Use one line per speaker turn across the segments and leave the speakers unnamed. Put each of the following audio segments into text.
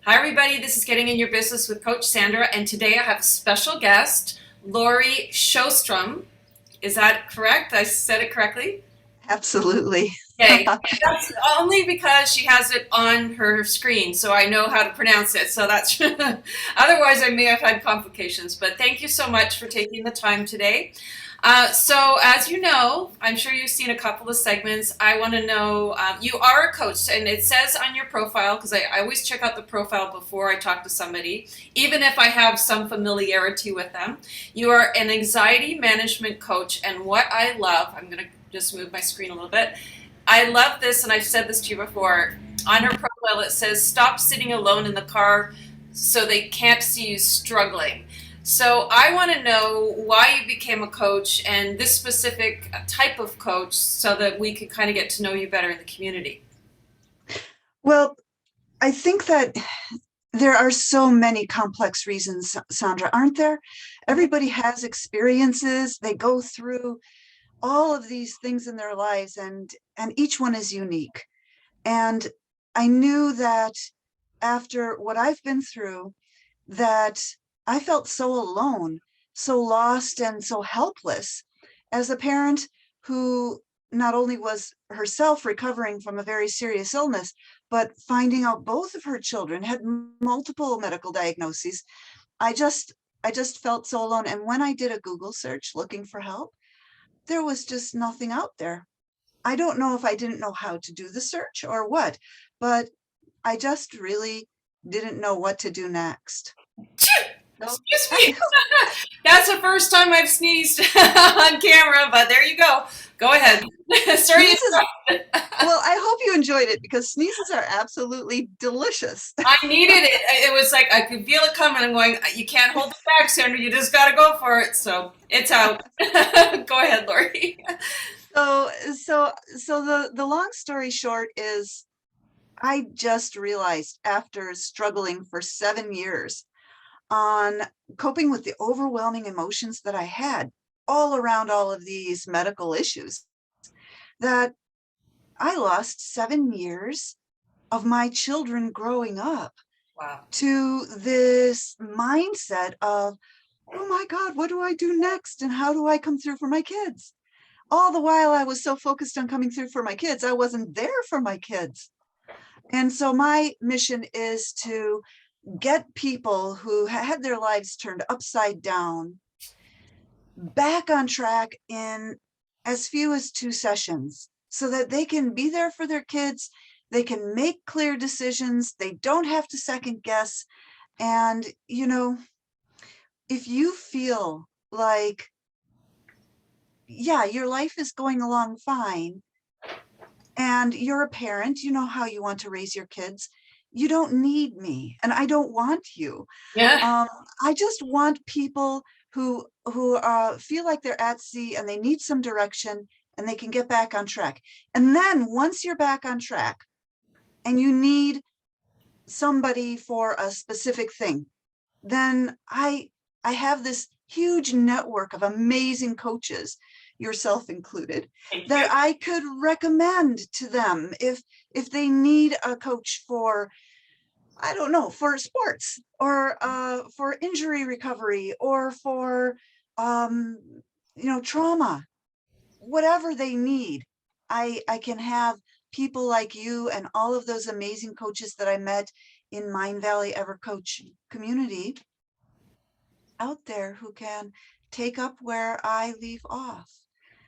Hi, everybody. This is Getting in Your Business with Coach Sandra, and today I have a special guest, Laurie Sjostrom. Is that correct? I said it correctly?
Absolutely.
Okay. That's only because she has it on her screen, so I know how to pronounce it. So that's otherwise I may have had complications. But thank you so much for taking the time today. So, as you know, I'm sure you've seen a couple of segments. I want to know you are a coach, and it says on your profile, because I always check out the profile before I talk to somebody, even if I have some familiarity with them. You are an anxiety management coach, and what I love, I'm going to just move my screen a little bit. I love this, and I've said this to you before. On her profile, it says, "Stop sitting alone in the car so they can't see you struggling." So I want to know why you became a coach and this specific type of coach so that we could kind of get to know you better in the community.
Well, I think that there are so many complex reasons, Sandra, aren't there?
Mhm.
Everybody has experiences. They go through all of these things in their lives, and each one is unique. And I knew that after what I've been through, that I felt so alone, so lost, and so helpless as a parent who not only was herself recovering from a very serious illness, but finding out both of her children had multiple medical diagnoses. I just I just felt so alone. And when I did a Google search looking for help, there was just nothing out there. I don't know if I didn't know how to do the search or what, but I just really didn't know what to do next. So
Excuse
I,
me. That's the first time I've sneezed on camera, but there you go. Go ahead. Sorry to
sneezes,
interrupt.
well, I hope you enjoyed it because sneezes are absolutely delicious.
I needed it. It was like I could feel it coming. I'm going, you can't hold it back, Sandra. You just got to go for it. So it's out. Go ahead, Lori.
So, so the long story short is I just realized after struggling for 7 years on coping with the overwhelming emotions that I had all around all of these medical issues that I lost 7 years of my children growing up
Wow.
to this mindset of, oh my God, what do I do next? And how do I come through for my kids? All the while I was so focused on coming through for my kids, I wasn't there for my kids. And so my mission is to get people who had their lives turned upside down back on track in as few as 2 sessions so that they can be there for their kids. They can make clear decisions. They don't have to second guess. And, if you feel like, yeah, your life is going along fine and you're a parent, you know how you want to raise your kids. You don't need me, and I don't want you.
Yeah.
Um, I just want people who feel like they're at sea and they need some direction and they can get back on track. And then once you're back on track and you need somebody for a specific thing, then I have this huge network of amazing coaches, yourself included,
Thank you.
that I could recommend to them if they need a coach for, I don't know, for sports or for injury recovery or for um, trauma, whatever they need. I can have people like you and all of those amazing coaches that I met in Mind Valley Ever Coach community out there who can take up where I leave off.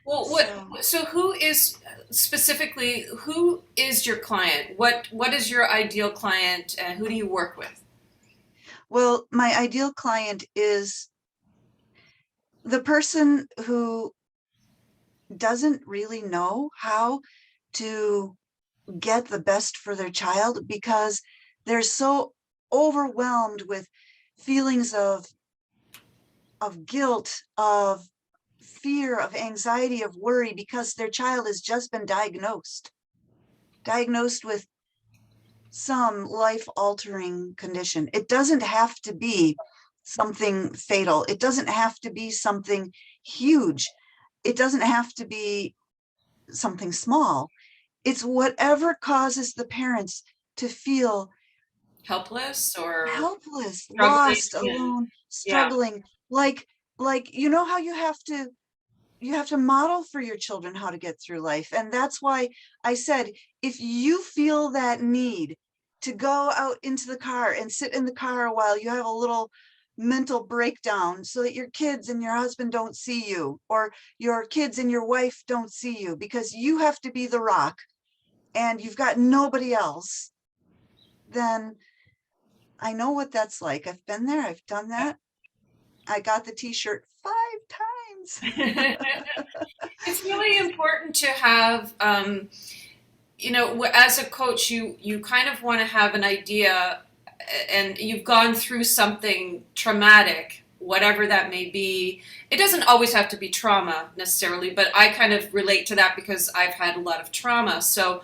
Well,
So,
so who is specifically, who is your client? What is your ideal client and who do you work with?
well, my ideal client is the person who doesn't really know how to get the best for their child because they're so overwhelmed with feelings of guilt, of fear, of anxiety, of worry because their child has just been diagnosed with some life altering condition. It doesn't have to be something fatal. It doesn't have to be something huge. It doesn't have to be something small. It's whatever causes the parents to feel
helpless or
helpless,
struggling.
lost,
Yeah.
alone,
Yeah.
struggling. Like, you know how you have to model for your children how to get through life. And that's why I said, if you feel that need to go out into the car and sit in the car while you have a little mental breakdown so that your kids and your husband don't see you, or your kids and your wife don't see you because you have to be the rock and you've got nobody else, then I know what that's like. I've been there. I've done that. I got the t-shirt 5 times.
It's really important to have, as a coach, you kind of want to have an idea, and you've gone through something traumatic, whatever that may be. It doesn't always have to be trauma necessarily, but I kind of relate to that because I've had a lot of trauma. So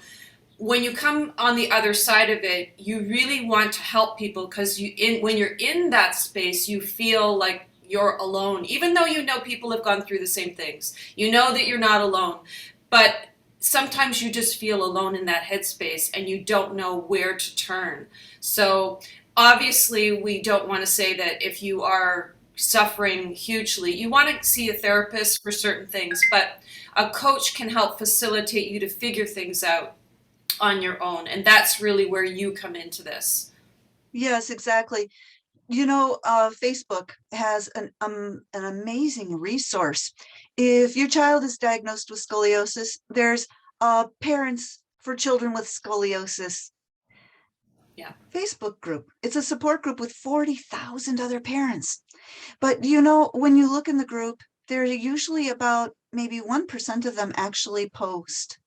when you come on the other side of it, you really want to help people because when you're in that space, you feel like you're alone, even though you know people have gone through the same things. You know that you're not alone, but sometimes you just feel alone in that headspace and you don't know where to turn. So obviously, we don't want to say that if you are suffering hugely, you want to see a therapist for certain things, but a coach can help facilitate you to figure things out on your own. And that's really where you come into this.
Yes, exactly. Facebook has an amazing resource. If your child is diagnosed with scoliosis, there's Parents for Children with Scoliosis
Yeah.
Facebook group. It's a support group with 40,000 other parents. But when you look in the group, there's usually about maybe 1% of them actually post,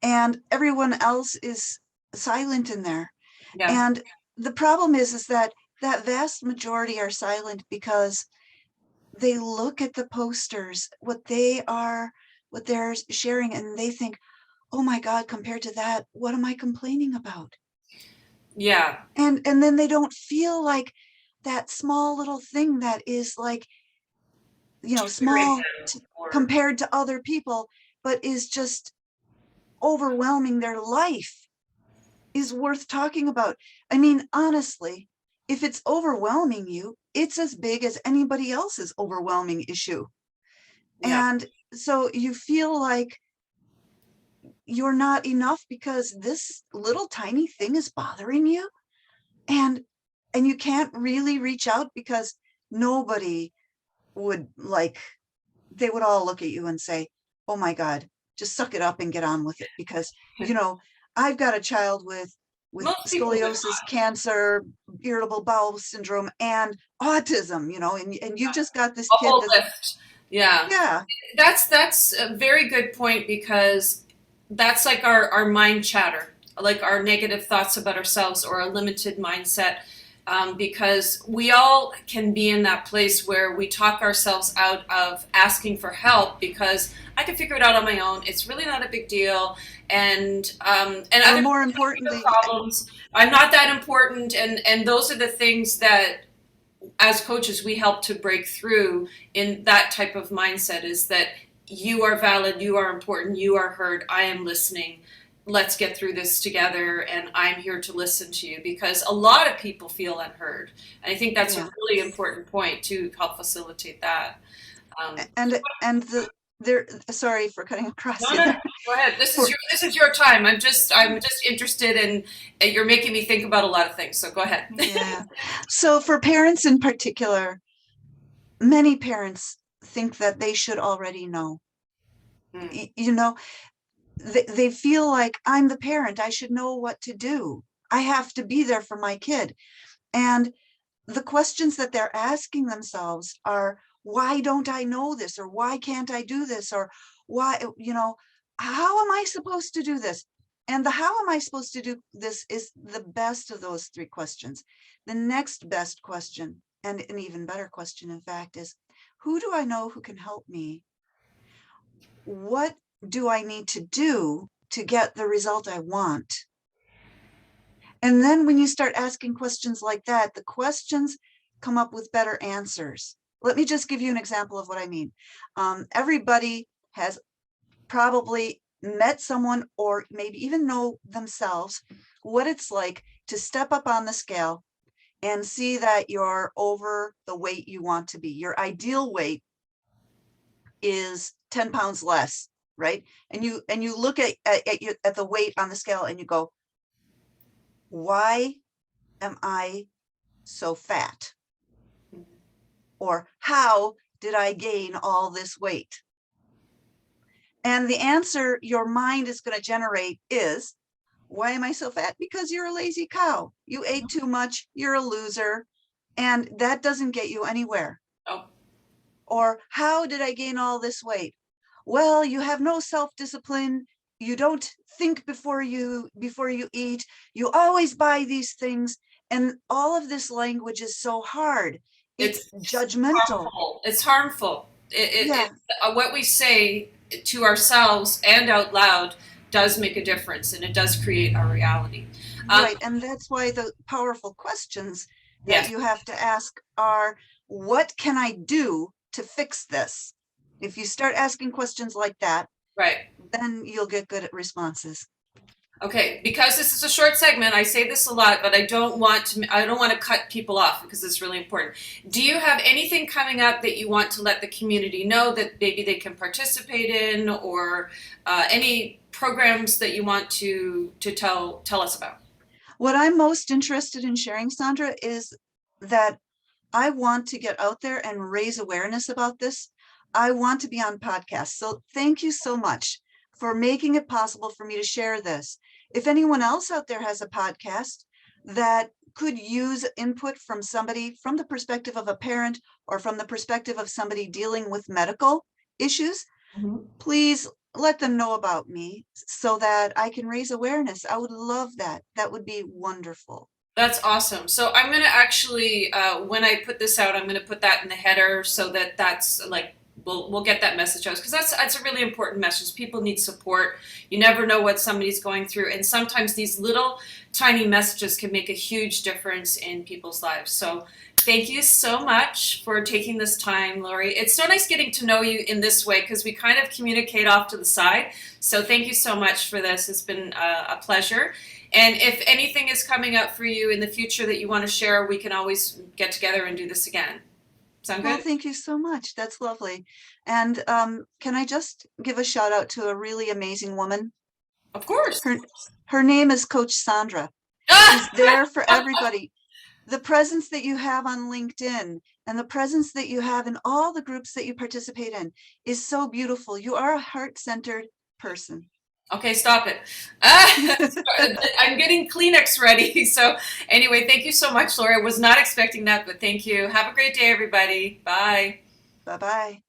and everyone else is silent in there.
Yeah.
And the problem is that that vast majority are silent because they look at the posters, what they're sharing, and they think, oh my God, compared to that, what am I complaining about?
Yeah.
And then they don't feel like that small little thing that is like,
Triggering
small
them or
compared to other people, but is just overwhelming their life, is worth talking about. I mean, honestly, if it's overwhelming you, it's as big as anybody else's overwhelming issue.
yeah.
And so you feel like you're not enough because this little tiny thing is bothering you, and you can't really reach out because nobody would like they would all look at you and say, oh my God, just suck it up and get on with it. Because, I've got a child with
Most people would
scoliosis, cancer, irritable bowel syndrome, and autism, and you've just got this
a
kid
whole
that's,
list. Yeah.
yeah,
That's a very good point because that's like our mind chatter, like our negative thoughts about ourselves or a limited mindset. Because we all can be in that place where we talk ourselves out of asking for help because I can figure it out on my own. It's really not a big deal, and
or
other
more
people have bigger
importantly,
problems. I'm not that important, and those are the things that as coaches we help to break through in that type of mindset, is that you are valid, you are important, you are heard, I am listening, let's get through this together, and I'm here to listen to you, because a lot of people feel unheard, and I think that's a
yeah.
really important point to help facilitate that.
And there, sorry for cutting across
No,
you
no, no,
there.
go ahead.
For,
This is your time. I'm just interested in, you're making me think about a lot of things, so go ahead.
yeah. So for parents in particular, many parents think that they should already know.
Mm,
You know, they feel like, I'm the parent, I should know what to do. I have to be there for my kid. And the questions that they're asking themselves are, why don't I know this? Or why can't I do this? Or why, how am I supposed to do this? And the how am I supposed to do this is the best of those three questions. The next best question, and an even better question, in fact, is, who do I know who can help me? What do I need to do to get the result I want? And then when you start asking questions like that, the questions come up with better answers. Let me just give you an example of what I mean. Everybody has probably met someone, or maybe even know themselves, what it's like to step up on the scale and see that you're over the weight you want to be. Your ideal weight is 10 pounds less, right? And you look at the weight on the scale and you go, why am I so fat? Or how did I gain all this weight? And the answer your mind is going to generate is, why am I so fat? Because you're a lazy cow. You ate too much. You're a loser. And that doesn't get you anywhere.
Oh,
Or how did I gain all this weight? Well, you have no self-discipline. You don't think before you eat. You always buy these things. And all of this language is so hard. It's judgmental.
harmful. It's harmful.
Yeah.
What we say to ourselves and out loud does make a difference, and it does create our reality.
Right. And that's why the powerful questions that
Yes.
you have to ask are, what can I do to fix this? If you start asking questions like that,
Right.
then you'll get good at responses.
Okay, because this is a short segment, I say this a lot, but I don't want to cut people off because it's really important. Do you have anything coming up that you want to let the community know that maybe they can participate in, or any programs that you want to tell us about?
What I'm most interested in sharing, Sandra, is that I want to get out there and raise awareness about this. I want to be on podcasts. So thank you so much for making it possible for me to share this. If anyone else out there has a podcast that could use input from somebody from the perspective of a parent or from the perspective of somebody dealing with medical issues, please let them know about me so that I can raise awareness. I would love that. That would be wonderful.
That's awesome. So I'm going to actually, when I put this out, I'm going to put that in the header so that that's like, we'll get that message out, because that's a really important message. People need support. You never know what somebody's going through, and sometimes these little tiny messages can make a huge difference in people's lives. So thank you so much for taking this time, Laurie. It's so nice getting to know you in this way, because we kind of communicate off to the side. So thank you so much for this. It's been a pleasure. And if anything is coming up for you in the future that you want to share, we can always get together and do this again. Sound
Well,
good?
thank you so much. That's lovely. And can I just give a shout out to a really amazing woman?
Of course.
Her name is Coach Sandra. She's there for everybody. The presence that you have on LinkedIn and the presence that you have in all the groups that you participate in is so beautiful. You are a heart-centered person.
Okay, stop it. I'm getting Kleenex ready. So anyway, thank you so much, Laurie. I was not expecting that, but thank you. Have a great day, everybody. Bye.
Bye-bye.